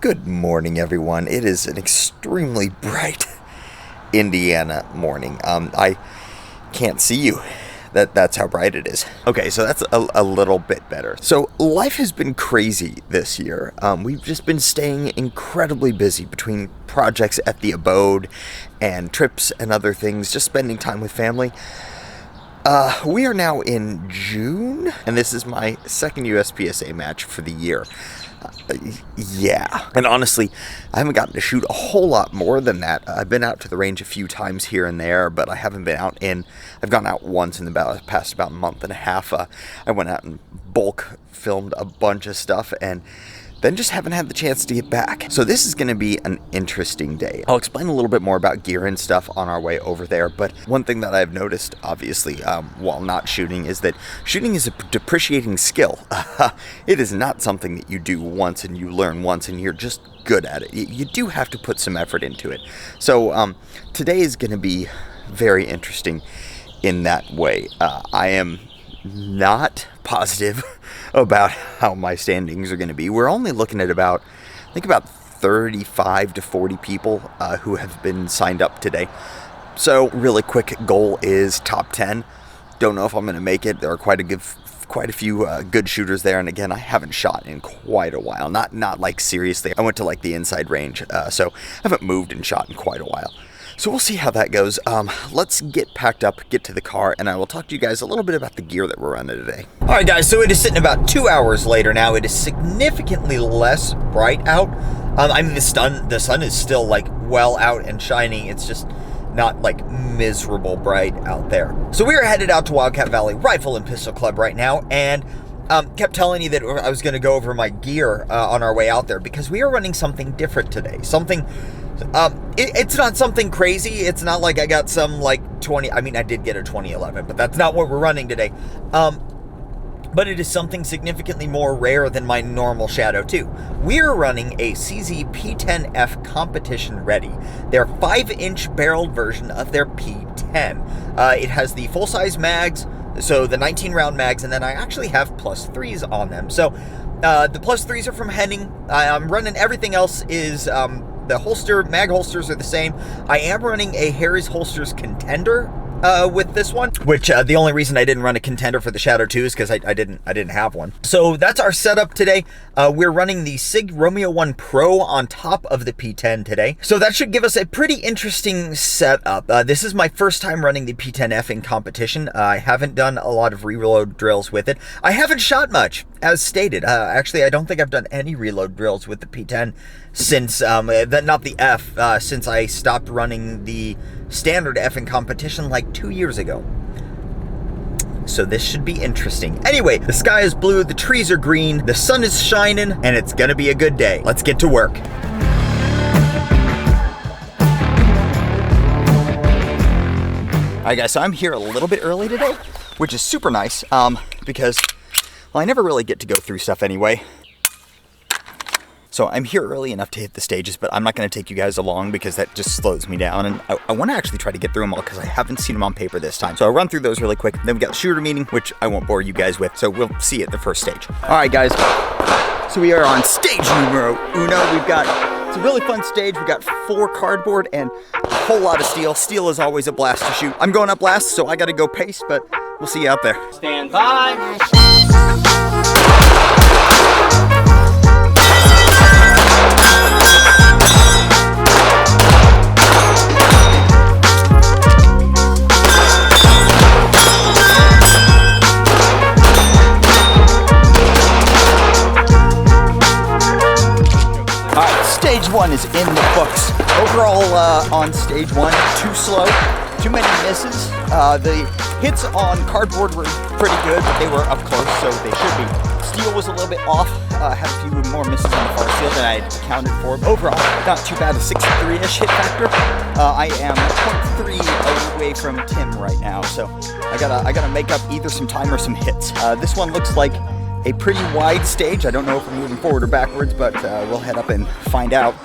Good morning, everyone. It is an extremely bright Indiana morning. I can't see you. That's how bright it is. Okay, so that's a little bit better. So life has been crazy this year. We've just been staying incredibly busy between projects at the abode and trips and other things, just spending time with family. We are now in June, and this is my second USPSA match for the year. Yeah, and honestly, I haven't gotten to shoot a whole lot more than that. I've been out to the range a few times here and there, but I haven't been out I've gone out once in the past about month and a half. I went out and bulk filmed a bunch of stuff, and then just haven't had the chance to get back. So this is going to be an interesting day. I'll explain a little bit more about gear and stuff on our way over there, but one thing that I've noticed, obviously, while not shooting, is that shooting is a depreciating skill. It is not something that you do once and you learn once and you're just good at it. You do have to put some effort into it. So today is going to be very interesting in that way. I am not positive about how my standings are going to be. We're only looking at about 35 to 40 people who have been signed up today. So really quick goal is top 10. Don't know if I'm going to make it. There are quite a few good shooters there, and again, I haven't shot in quite a while. Not like seriously. I went to like the inside range, so I haven't moved and shot in quite a while. So we'll see how that goes. Let's get packed up, get to the car, and I will talk to you guys a little bit about the gear that we're running today. All right, guys, so it is sitting about 2 hours later now. It is significantly less bright out. I mean, the sun is still like well out and shining. It's just not like miserable bright out there. So we are headed out to Wildcat Valley Rifle and Pistol Club right now, and kept telling you that I was going to go over my gear on our way out there because we are running something different today. It's not something crazy. It's not like I got some like I did get a 2011, but that's not what we're running today. But it is something significantly more rare than my normal Shadow 2. We're running a CZ P10F Competition Ready, their 5-inch barreled version of their P10. It has the full-size mags, so the 19-round mags, and then I actually have +3s on them. So the +3s are from Henning. I'm running everything else is the mag holsters are the same. I am running a Harry's Holsters Contender with this one, which the only reason I didn't run a Contender for the Shadow 2 is because I didn't have one. So that's our setup today. We're running the SIG Romeo 1 Pro on top of the P10 today. So that should give us a pretty interesting setup. This is my first time running the P10F in competition. I haven't done a lot of reload drills with it. I haven't shot much, as stated. Actually, I don't think I've done any reload drills with the P10 since, not the F, since I stopped running the standard F in competition like 2 years ago. So this should be interesting. Anyway, the sky is blue, the trees are green, the sun is shining, and it's gonna be a good day. Let's get to work. Alright guys, so I'm here a little bit early today, which is super nice, because, well, I never really get to go through stuff anyway. So I'm here early enough to hit the stages, but I'm not going to take you guys along because that just slows me down. And I want to actually try to get through them all because I haven't seen them on paper this time. So I'll run through those really quick. Then we got the shooter meeting, which I won't bore you guys with. So we'll see at the first stage. All right, guys. So we are on stage numero uno. It's a really fun stage. We got 4 cardboard and a whole lot of steel. Steel is always a blast to shoot. I'm going up last, so I got to go pace, but we'll see you out there. Stand by. Stage 1 is in the books. Overall, on stage 1, too slow, too many misses. The hits on cardboard were pretty good, but they were up close, so they should be. Steel was a little bit off. Had a few more misses on the far steel than I had accounted for. But overall, not too bad. A 63-ish hit factor. I am 0.3 away from Tim right now, so I gotta make up either some time or some hits. This one looks like a pretty wide stage. I don't know if we're moving forward or backwards, but we'll head up and find out.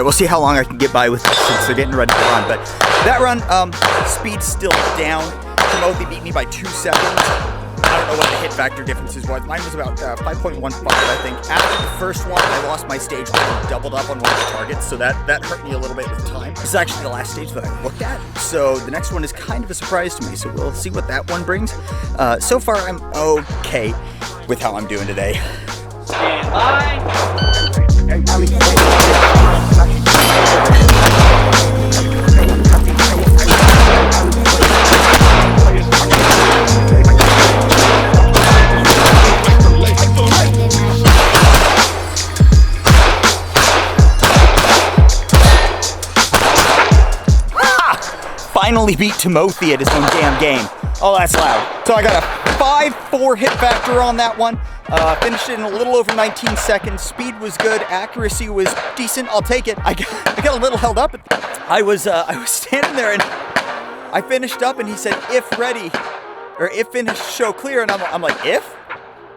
we'll see how long I can get by with this since they're getting ready to run. But that run, speed's still down. Timothy beat me by 2 seconds. I don't know what the hit factor differences was. Mine was about 5.15, I think. After the first one, I lost my stage when I doubled up on one of the targets, so that hurt me a little bit with time. This is actually the last stage that I looked at, so the next one is kind of a surprise to me, so we'll see what that one brings. So far, I'm okay with how I'm doing today. Stand by. Finally beat Timothy at his own damn game. Oh, that's loud. So I got a 5.4 hit factor on that one. Finished it in a little over 19 seconds. Speed was good. Accuracy was decent. I'll take it. I got a little held up. I was standing there and I finished up and he said, if ready, or if finished, show clear. And I'm like, if?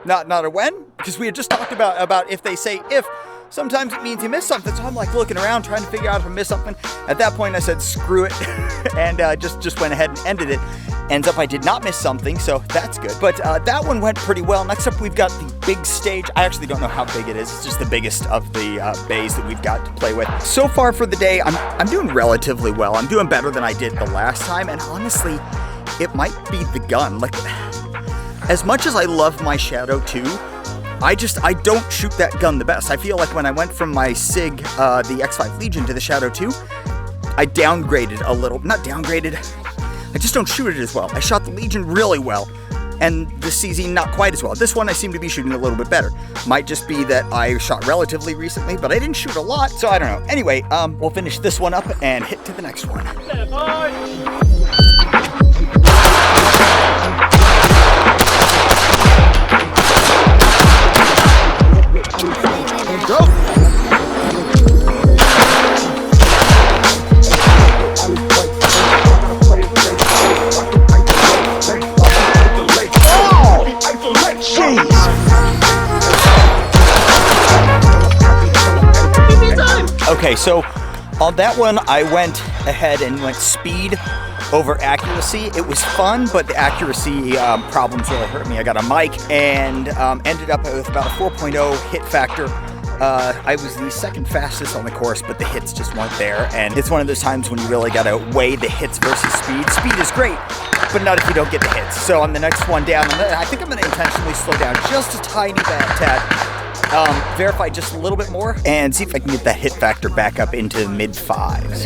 Not a when? Because we had just talked about if they say if, sometimes it means you miss something. So I'm like looking around trying to figure out if I missed something. At that point I said screw it and just went ahead and ended it. Ends up I did not miss something, so that's good. But that one went pretty well. Next up we've got the big stage. I actually don't know how big it is. It's just the biggest of the bays that we've got to play with. So far for the day, I'm doing relatively well. I'm doing better than I did the last time, and honestly, it might be the gun. Like, as much as I love my Shadow 2, I don't shoot that gun the best. I feel like when I went from my SIG, the X5 Legion, to the Shadow 2, I downgraded a little. Not downgraded, I just don't shoot it as well. I shot the Legion really well, and the CZ not quite as well. This one I seem to be shooting a little bit better. Might just be that I shot relatively recently, but I didn't shoot a lot, so I don't know. Anyway, we'll finish this one up and hit to the next one. Go! Okay, so on that one, I went ahead and went speed over accuracy. It was fun, but the accuracy problems really hurt me. I got a mic and ended up with about a 4.0 hit factor. I was the second fastest on the course, but the hits just weren't there. And it's one of those times when you really gotta weigh the hits versus speed. Speed is great, but not if you don't get the hits. So on the next one down, I think I'm gonna intentionally slow down just a tiny tad. Verify just a little bit more and see if I can get that hit factor back up into the mid 5s.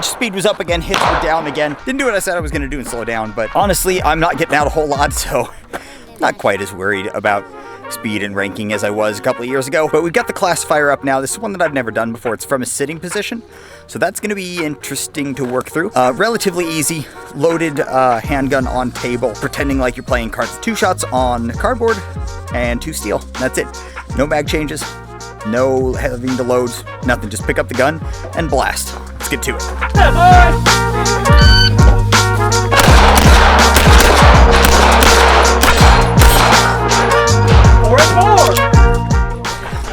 Speed was up again, hits were down again. Didn't do what I said I was going to do and slow down, but honestly, I'm not getting out a whole lot, so not quite as worried about speed and ranking as I was a couple of years ago. But we've got the classifier up now. This is one that I've never done before. It's from a sitting position, so that's going to be interesting to work through. Relatively easy, loaded handgun on table, pretending like you're playing cards. 2 shots on cardboard and 2 steel. That's it. No mag changes, no having to load, nothing. Just pick up the gun and blast. Let's get to it.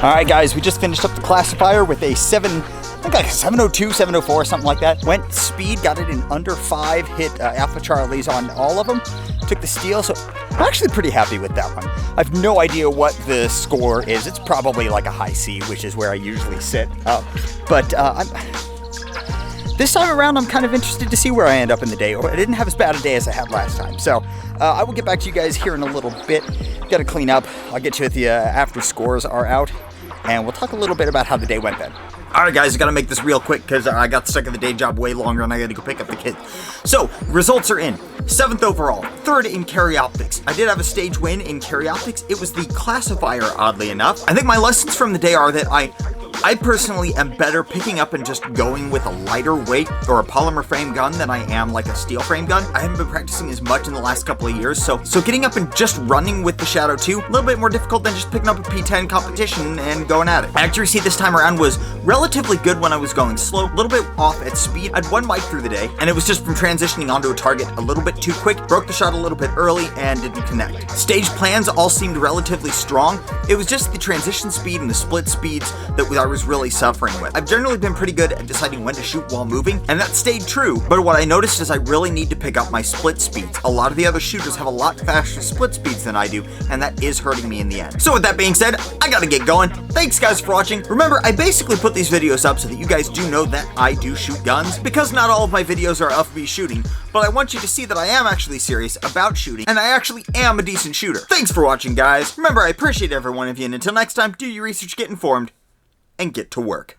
Alright guys, we just finished up the classifier with a 702, 704, something like that. Went speed, got it in under 5, hit Alpha Charlies on all of them. Took the steal, so I'm actually pretty happy with that one. I have no idea what the score is. It's probably like a high C, which is where I usually sit. This time around, I'm kind of interested to see where I end up in the day. I didn't have as bad a day as I had last time. So I will get back to you guys here in a little bit. Got to clean up. I'll get you at the after scores are out. And we'll talk a little bit about how the day went then. Alright guys, I gotta make this real quick because I got stuck at the day job way longer and I gotta go pick up the kids. So, results are in. 7th overall, 3rd in carry optics. I did have a stage win in carry optics. It was the classifier, oddly enough. I think my lessons from the day are that I I personally am better picking up and just going with a lighter weight or a polymer frame gun than I am like a steel frame gun. I haven't been practicing as much in the last couple of years, so getting up and just running with the Shadow 2, a little bit more difficult than just picking up a P10 competition and going at it. Accuracy this time around was relatively good when I was going slow, a little bit off at speed. I had one mic through the day, and it was just from transitioning onto a target a little bit too quick, broke the shot a little bit early, and didn't connect. Stage plans all seemed relatively strong. It was just the transition speed and the split speeds that I was really suffering with. I've generally been pretty good at deciding when to shoot while moving, and that stayed true, but what I noticed is I really need to pick up my split speeds. A lot of the other shooters have a lot faster split speeds than I do, and that is hurting me in the end. So with that being said, I gotta get going. Thanks guys for watching. Remember, I basically put these videos up so that you guys do know that I do shoot guns, because not all of my videos are of me shooting, but I want you to see that I am actually serious about shooting, and I actually am a decent shooter. Thanks for watching, guys. Remember, I appreciate every one of you, and until next time, do your research, get informed, and get to work.